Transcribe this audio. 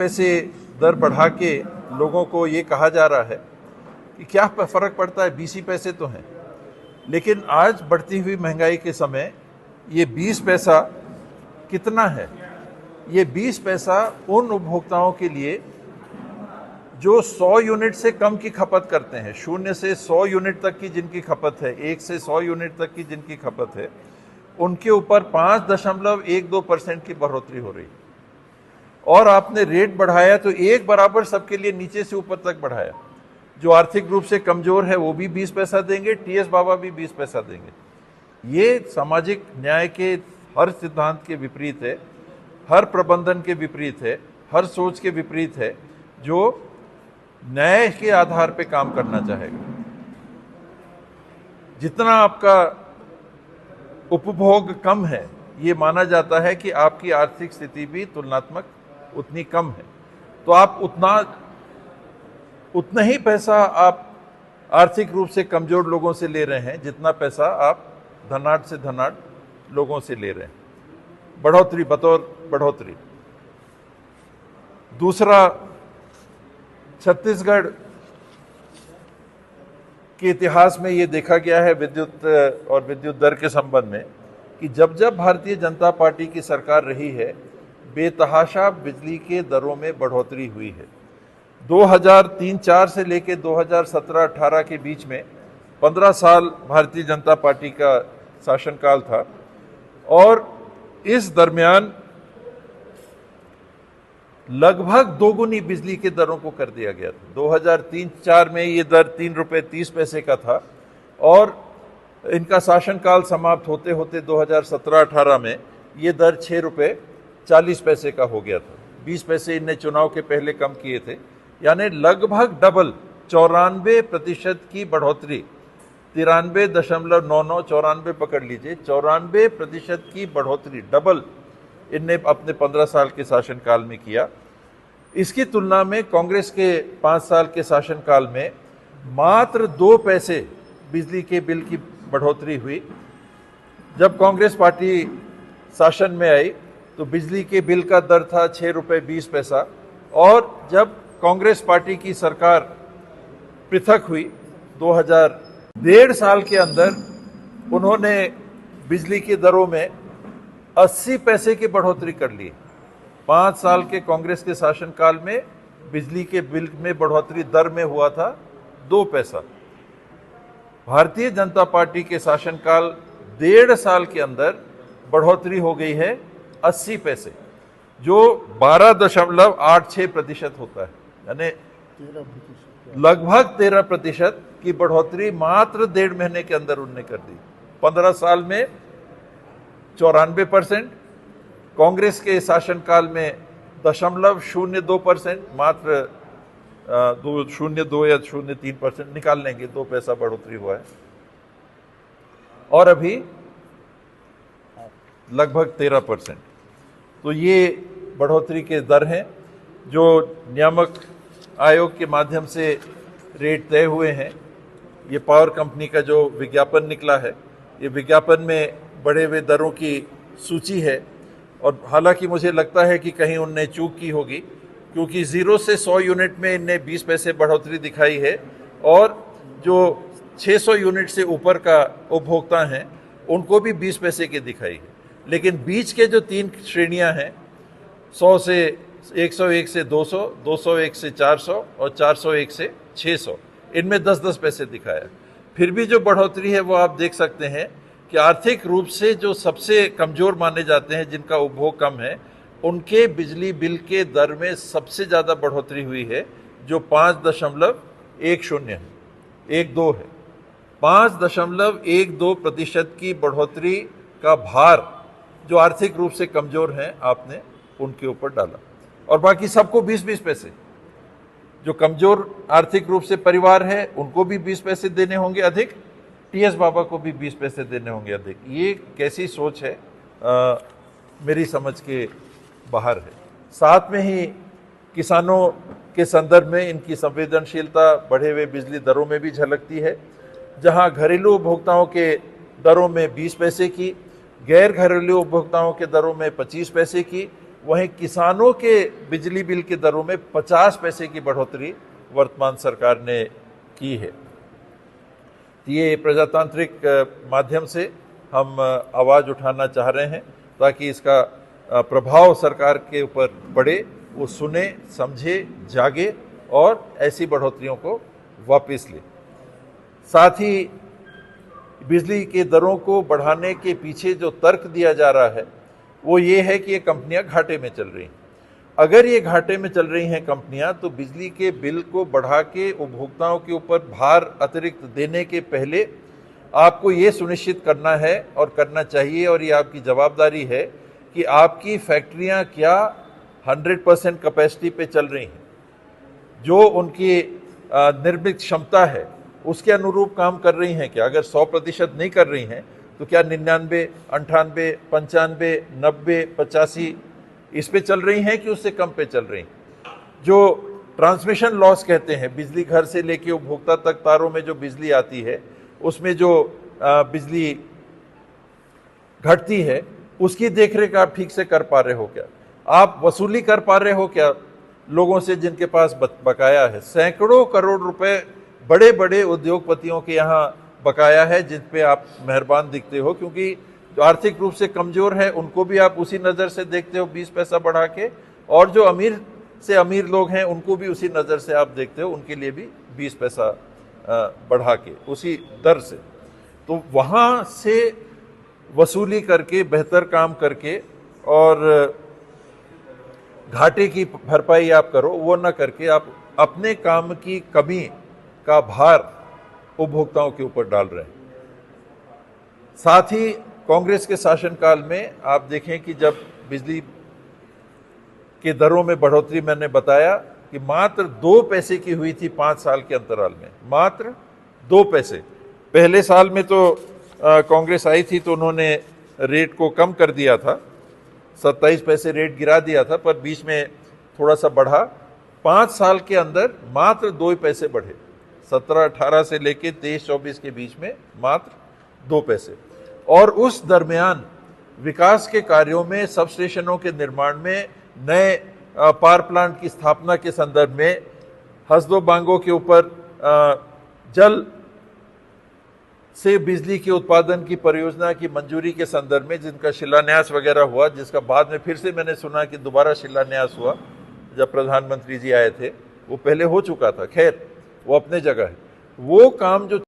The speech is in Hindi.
पैसे दर बढ़ा के लोगों को ये कहा जा रहा है कि क्या फर्क पड़ता है, 20 ही पैसे तो हैं। लेकिन आज बढ़ती हुई महंगाई के समय ये 20 पैसा कितना है? ये 20 पैसा उन उपभोक्ताओं के लिए जो 100 यूनिट से कम की खपत करते हैं, 0 से 100 यूनिट तक की जिनकी खपत है, 1 से 100 यूनिट तक की जिनकी खपत है, उनके ऊपर 5.12% की बढ़ोतरी हो रही। और आपने रेट बढ़ाया तो एक बराबर सबके लिए नीचे से ऊपर तक बढ़ाया। जो आर्थिक रूप से कमजोर है वो भी 20 पैसा देंगे, टीएस बाबा भी 20 पैसा देंगे। ये सामाजिक न्याय के हर सिद्धांत के विपरीत है, हर प्रबंधन के विपरीत है, हर सोच के विपरीत है जो न्याय के आधार पे काम करना चाहेगा। जितना आपका उपभोग कम है, ये माना जाता है कि आपकी आर्थिक स्थिति भी तुलनात्मक उतनी कम है, तो आप उतना ही पैसा आप आर्थिक रूप से कमजोर लोगों से ले रहे हैं जितना पैसा आप धनाढ़ से धनाढ़ लोगों से ले रहे हैं। बढ़ोतरी बतौर बढ़ोतरी। दूसरा, छत्तीसगढ़ के इतिहास में ये देखा गया है विद्युत और विद्युत दर के संबंध में कि जब जब भारतीय जनता पार्टी की सरकार रही है, बेतहाशा बिजली के दरों में बढ़ोतरी हुई है। 2003-04 से लेकर 2017-18 के बीच में 15 साल भारतीय जनता पार्टी का शासनकाल था और इस दरमियान लगभग दोगुनी बिजली के दरों को कर दिया गया था। 2003-04 में ये दर 3 रुपये 30 पैसे का था और इनका शासनकाल समाप्त होते होते 2017-18 में ये दर 6 रुपये 40 पैसे का हो गया था। 20 पैसे इनने चुनाव के पहले कम किए थे, यानी लगभग डबल 94% की बढ़ोतरी। 93.99 94 पकड़ लीजिए, 94% की बढ़ोतरी डबल इनने अपने 15 साल के शासनकाल में किया। इसकी तुलना में कांग्रेस के 5 साल के शासनकाल में मात्र 2 पैसे बिजली के बिल की बढ़ोतरी हुई। जब कांग्रेस पार्टी शासन में आई तो बिजली के बिल का दर था 6 रुपये 20 पैसा और जब कांग्रेस पार्टी की सरकार पृथक हुई 1.5 साल के अंदर उन्होंने बिजली की दरों में 80 पैसे की बढ़ोतरी कर ली। 5 साल के कांग्रेस के शासनकाल में बिजली के बिल में बढ़ोतरी दर में हुआ था 2 पैसा। भारतीय जनता पार्टी के शासनकाल 1.5 साल के अंदर बढ़ोतरी हो गई है 80 पैसे, जो 12.86% होता है, यानी लगभग 13% की बढ़ोतरी मात्र 1.5 महीने के अंदर उन्होंने कर दी। 15 साल में 94%, कांग्रेस के शासनकाल में 0.02%, मात्र 0.02 या 0.03% निकाल लेंगे, 2 पैसा बढ़ोतरी हुआ है और अभी लगभग 13%। तो ये बढ़ोतरी के दर हैं जो नियामक आयोग के माध्यम से रेट तय हुए हैं। ये पावर कंपनी का जो विज्ञापन निकला है, ये विज्ञापन में बढ़े हुए दरों की सूची है और हालांकि मुझे लगता है कि कहीं उनने चूक की होगी, क्योंकि 0 से 100 यूनिट में इनने 20 पैसे बढ़ोतरी दिखाई है और जो 600 यूनिट से ऊपर का उपभोक्ता हैं उनको भी 20 पैसे की दिखाई है। लेकिन बीच के जो 3 श्रेणियां हैं, 100 से 101 से 200, 201 से 400 और 401 से 600, इनमें 10-10 पैसे दिखाया। फिर भी जो बढ़ोतरी है वो आप देख सकते हैं कि आर्थिक रूप से जो सबसे कमजोर माने जाते हैं, जिनका उपभोग कम है, उनके बिजली बिल के दर में सबसे ज़्यादा बढ़ोतरी हुई है, जो 5.10 है, 12 है। 5.12% की बढ़ोतरी का भार जो आर्थिक रूप से कमजोर हैं आपने उनके ऊपर डाला और बाकी सबको 20-20 पैसे। जो कमजोर आर्थिक रूप से परिवार है उनको भी 20 पैसे देने होंगे अधिक, टीएस बाबा को भी 20 पैसे देने होंगे अधिक। ये कैसी सोच है, मेरी समझ के बाहर है। साथ में ही किसानों के संदर्भ में इनकी संवेदनशीलता बढ़े हुए बिजली दरों में भी झलकती है, जहां घरेलू उपभोक्ताओं के दरों में 20 पैसे की, गैर घरेलू उपभोक्ताओं के दरों में 25 पैसे की वहीं किसानों के बिजली बिल की दरों में 50 पैसे की बढ़ोतरी वर्तमान सरकार ने की है। ये प्रजातांत्रिक माध्यम से हम आवाज़ उठाना चाह रहे हैं ताकि इसका प्रभाव सरकार के ऊपर पड़े, वो सुने, समझे, जागे और ऐसी बढ़ोतरियों को वापस ले। साथ ही बिजली के दरों को बढ़ाने के पीछे जो तर्क दिया जा रहा है वो ये है कि ये कंपनियां घाटे में चल रही हैं। अगर ये घाटे में चल रही हैं कंपनियां, तो बिजली के बिल को बढ़ा के उपभोक्ताओं के ऊपर भार अतिरिक्त देने के पहले आपको ये सुनिश्चित करना है और करना चाहिए, और ये आपकी जवाबदारी है कि आपकी फैक्ट्रियां क्या 100% कैपेसिटी पे चल रही हैं, जो उनकी निर्मित क्षमता है उसके अनुरूप काम कर रही हैं क्या। अगर 100% नहीं कर रही हैं तो क्या 99, 98, 95, 90, 85 इस पे चल रही हैं कि उससे कम पे चल रही हैं। जो ट्रांसमिशन लॉस कहते हैं, बिजली घर से लेके उपभोक्ता तक तारों में जो बिजली आती है उसमें जो बिजली घटती है, उसकी देखरेख आप ठीक से कर पा रहे हो क्या? आप वसूली कर पा रहे हो क्या लोगों से जिनके पास बकाया है? सैकड़ों करोड़ रुपए बड़े बड़े उद्योगपतियों के यहाँ बकाया है, जिन पे आप मेहरबान दिखते हो, क्योंकि जो आर्थिक रूप से कमजोर है उनको भी आप उसी नज़र से देखते हो 20 पैसा बढ़ा के, और जो अमीर से अमीर लोग हैं उनको भी उसी नज़र से आप देखते हो, उनके लिए भी 20 पैसा बढ़ा के उसी दर से। तो वहाँ से वसूली करके, बेहतर काम करके और घाटे की भरपाई आप करो, वो ना करके आप अपने काम की कमी का भार उपभोक्ताओं के ऊपर डाल रहे हैं। साथ ही कांग्रेस के शासनकाल में आप देखें कि जब बिजली के दरों में बढ़ोतरी, मैंने बताया कि मात्र 2 पैसे की हुई थी 5 साल के अंतराल में, मात्र 2 पैसे। पहले साल में तो कांग्रेस आई थी तो उन्होंने रेट को कम कर दिया था, 27 पैसे रेट गिरा दिया था, पर बीच में थोड़ा सा बढ़ा। 5 साल के अंदर मात्र 2 पैसे बढ़े, 17-18 से लेके 23-24 के बीच में मात्र 2 पैसे। और उस दरमियान विकास के कार्यों में, सब स्टेशनों के निर्माण में, नए पावर प्लांट की स्थापना के संदर्भ में, हसदो बांगो के ऊपर जल से बिजली के उत्पादन की परियोजना की मंजूरी के संदर्भ में जिनका शिलान्यास वगैरह हुआ, जिसका बाद में फिर से मैंने सुना कि दोबारा शिलान्यास हुआ जब प्रधानमंत्री जी आए थे, वो पहले हो चुका था, खैर वो अपने जगह है। वो काम जो